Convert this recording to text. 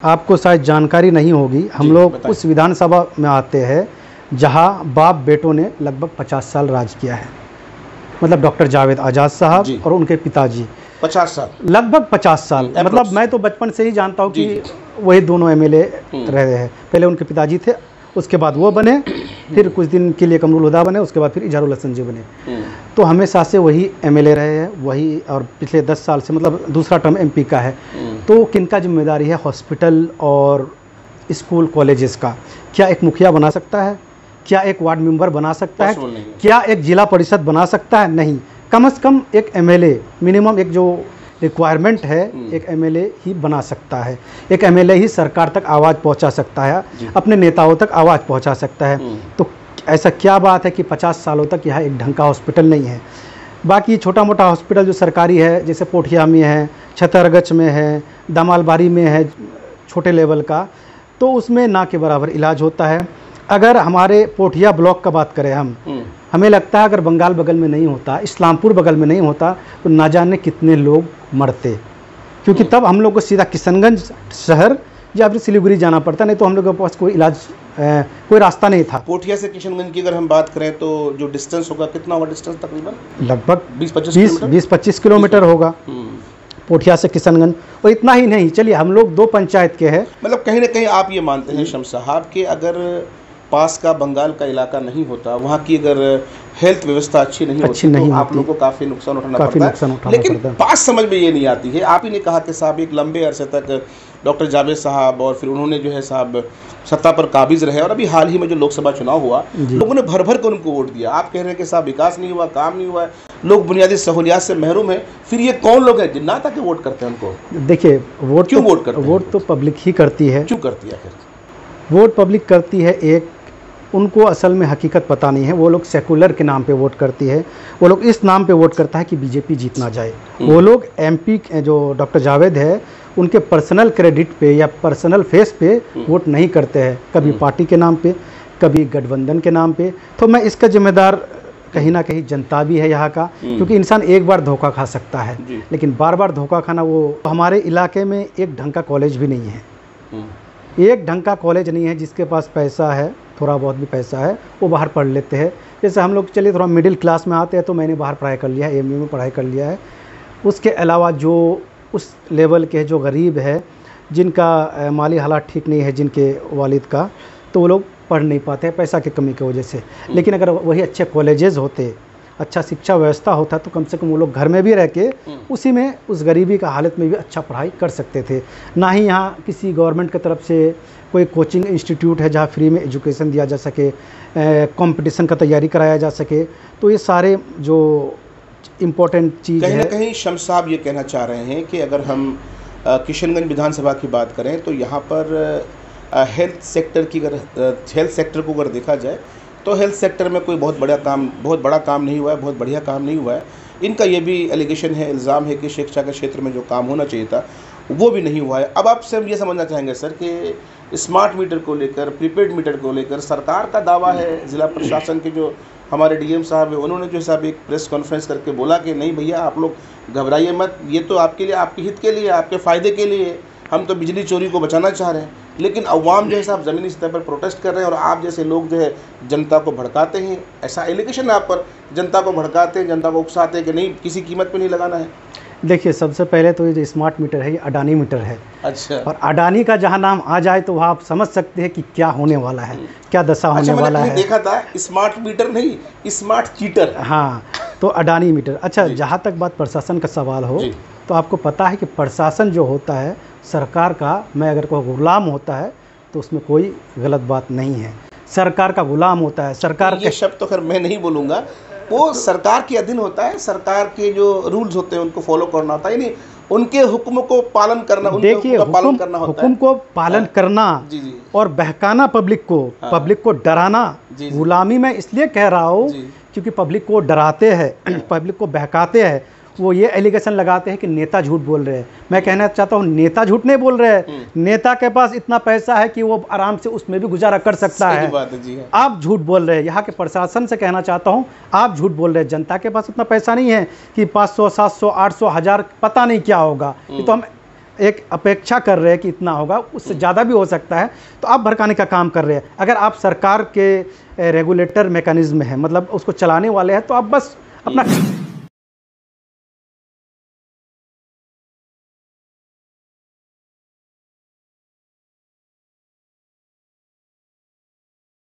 आपको शायद जानकारी नहीं होगी, हम लोग उस विधानसभा में आते हैं जहां बाप बेटों ने लगभग 50 साल राज किया है। मतलब डॉक्टर जावेद आज़ाद साहब और उनके पिताजी 50 साल, लगभग 50 साल। मतलब मैं तो बचपन से ही जानता हूँ कि वही दोनों एमएलए रहे हैं। पहले उनके पिताजी थे, उसके बाद वो बने, फिर कुछ दिन के लिए कमरुल हुदा बने, उसके बाद फिर इजहारुल हसन जी बने। तो हमेशा से वही एमएलए रहे हैं, वही। और पिछले 10 साल से मतलब दूसरा टर्म एमपी का है। तो किनका जिम्मेदारी है हॉस्पिटल और स्कूल कॉलेजेस का? क्या एक मुखिया बना सकता है? क्या एक वार्ड मेंबर बना सकता है? क्या एक जिला परिषद बना सकता है? नहीं। कम से कम एक एमएलए, मिनिमम एक जो रिक्वायरमेंट है, एक एमएलए ही बना सकता है। एक एमएलए ही सरकार तक आवाज़ पहुंचा सकता है, अपने नेताओं तक आवाज़ पहुंचा सकता है। तो ऐसा क्या बात है कि 50 सालों तक यहाँ एक ढंग का हॉस्पिटल नहीं है? बाकी छोटा मोटा हॉस्पिटल जो सरकारी है, जैसे पोठिया में है, छतरगढ़ में है, दामालबारी में है, छोटे लेवल का, तो उसमें ना के बराबर इलाज होता है। अगर हमारे पोठिया ब्लॉक का बात करें हमें लगता है अगर बंगाल बगल में नहीं होता, इस्लामपुर बगल में नहीं होता, तो ना जाने कितने लोग मरते। क्योंकि तब हम लोग को सीधा किशनगंज शहर या फिर सिलीगुड़ी जाना पड़ता, नहीं तो हम लोग के पास कोई इलाज कोई रास्ता नहीं था। पोठिया से किशनगंज की अगर हम बात करें तो जो डिस्टेंस होगा, कितना होगा डिस्टेंस तकरीबन? लगभग 20-25 किलोमीटर होगा पोठिया से किशनगंज। और इतना ही नहीं, चलिए हम लोग 2 पंचायत के हैं। मतलब कहीं ना कहीं आप ये मानते हैं शम्स साहब कि अगर पास का बंगाल का इलाका नहीं होता, वहाँ की अगर हेल्थ व्यवस्था अच्छी नहीं होती तो आप लोगों को काफ़ी नुकसान उठाना पड़ता है। लेकिन बात समझ में ये नहीं आती है। आप ही ने कहा कि साहब एक लंबे अरसे तक डॉक्टर जावेद साहब और फिर उन्होंने जो है साहब सत्ता पर काबिज रहे, और अभी हाल ही में जो लोकसभा चुनाव हुआ, लोगों ने भर भर कर उनको वोट दिया। आप कह रहे हैं कि साहब विकास नहीं हुआ, काम नहीं हुआ है, लोग बुनियादी सहूलियात से महरूम है। फिर ये कौन लोग हैं जिन्ना ताकि वोट करते हैं उनको? देखिए, वोट क्यों वोट करते हैं? वोट तो पब्लिक ही करती है। क्यों करती है? वोट पब्लिक करती है। एक, उनको असल में हकीकत पता नहीं है। वो लोग सेकुलर के नाम पे वोट करती है। वो लोग इस नाम पे वोट करता है कि बीजेपी जीत ना जाए। वो लोग एमपी जो डॉक्टर जावेद है, उनके पर्सनल क्रेडिट पे या पर्सनल फेस पे वोट नहीं करते हैं। कभी पार्टी के नाम पे, कभी गठबंधन के नाम पे। तो मैं इसका जिम्मेदार कहीं ना कहीं जनता भी है यहाँ का, क्योंकि इंसान एक बार धोखा खा सकता है, लेकिन बार बार धोखा खाना, वो हमारे इलाके में एक ढंग का कॉलेज भी नहीं है। एक ढंग का कॉलेज नहीं है। जिसके पास पैसा है, थोड़ा बहुत भी पैसा है, वो बाहर पढ़ लेते हैं। जैसे हम लोग चलिए थोड़ा मिडिल क्लास में आते हैं, तो मैंने बाहर पढ़ाई कर लिया है, एमयू में पढ़ाई कर लिया है। उसके अलावा जो उस लेवल के जो गरीब है, जिनका माली हालात ठीक नहीं है, जिनके वालिद का, तो वो लोग पढ़ नहीं पाते हैं पैसा की कमी की वजह से। लेकिन अगर वही अच्छे कॉलेजेस होते, अच्छा शिक्षा व्यवस्था होता, तो कम से कम वो लोग घर में भी रह के उसी में, उस गरीबी का हालत में भी अच्छा पढ़ाई कर सकते थे। ना ही यहाँ किसी गवर्नमेंट की तरफ से कोई कोचिंग इंस्टीट्यूट है जहाँ फ्री में एजुकेशन दिया जा सके, कंपटीशन का तैयारी कराया जा सके। तो ये सारे जो इम्पोर्टेंट चीज़ है। कहीं ना कहीं शम्स साहब ये कहना चाह रहे हैं कि अगर हम किशनगंज विधानसभा की बात करें तो यहाँ पर हेल्थ सेक्टर को अगर देखा जाए तो हेल्थ सेक्टर में कोई बहुत बड़ा काम नहीं हुआ है, बहुत बढ़िया काम नहीं हुआ है। इनका ये भी एलिगेशन है, इल्ज़ाम है कि शिक्षा के क्षेत्र में जो काम होना चाहिए था वो भी नहीं हुआ है। अब आपसे हम ये समझना चाहेंगे सर कि स्मार्ट मीटर को लेकर, प्रीपेड मीटर को लेकर सरकार का दावा है, ज़िला प्रशासन के जो हमारे डीएम साहब है, उन्होंने जो साहब एक प्रेस कॉन्फ्रेंस करके बोला कि नहीं भैया आप लोग घबराइए मत, ये तो आपके लिए, आपके हित के लिए, आपके फ़ायदे के लिए, हम तो बिजली चोरी को बचाना चाह रहे हैं। लेकिन अवाम जो है साहब ज़मीनी स्तर पर प्रोटेस्ट कर रहे हैं और आप जैसे लोग जो है जनता को भड़काते हैं। ऐसा एलिगेशन है आप पर, जनता को भड़काते हैं, जनता को उकसाते हैं कि नहीं किसी कीमत पे नहीं लगाना है। देखिए, सबसे पहले तो ये जो स्मार्ट मीटर है, ये अडानी मीटर है। अच्छा। और अडानी का जहाँ नाम आ जाए तो वहाँ आप समझ सकते हैं कि क्या होने वाला है, क्या दशा होने वाला है। देखा था स्मार्ट मीटर नहीं, स्मार्ट चीटर। हाँ, तो अडानी मीटर। अच्छा, जहाँ तक बात प्रशासन का सवाल हो, तो आपको पता है कि प्रशासन जो होता है सरकार का, मैं अगर कोई गुलाम होता है तो उसमें कोई गलत बात नहीं है। सरकार का गुलाम होता है। सरकार ये शब्द तो खैर मैं नहीं बोलूँगा, वो सरकार के अधीन होता है। सरकार के जो रूल्स होते हैं उनको फॉलो करना होता है, यानी उनके हुक्म को पालन करना, देखिए हुक्म को पालन करना और बहकाना पब्लिक को डराना। गुलामी मैं इसलिए कह रहा हूँ क्योंकि पब्लिक को डराते हैं, पब्लिक को बहकाते हैं। वो ये एलिगेशन लगाते हैं कि नेता झूठ बोल रहे हैं। मैं कहना चाहता हूँ नेता झूठ नहीं बोल रहे हैं। नेता के पास इतना पैसा है कि वो आराम से उसमें भी गुजारा कर सकता है। आप झूठ बोल रहे हैं। यहाँ के प्रशासन से कहना चाहता हूँ आप झूठ बोल रहे हैं। जनता के पास इतना पैसा नहीं है कि 500, 700, 800, 1000 पता नहीं क्या होगा। ये तो हम एक अपेक्षा कर रहे हैं कि इतना होगा, उससे ज़्यादा भी हो सकता है, तो आप भड़काने का काम कर रहे हैं। अगर आप सरकार के रेगुलेटर मैकेनिज्म है, मतलब उसको चलाने वाले हैं, तो आप बस अपना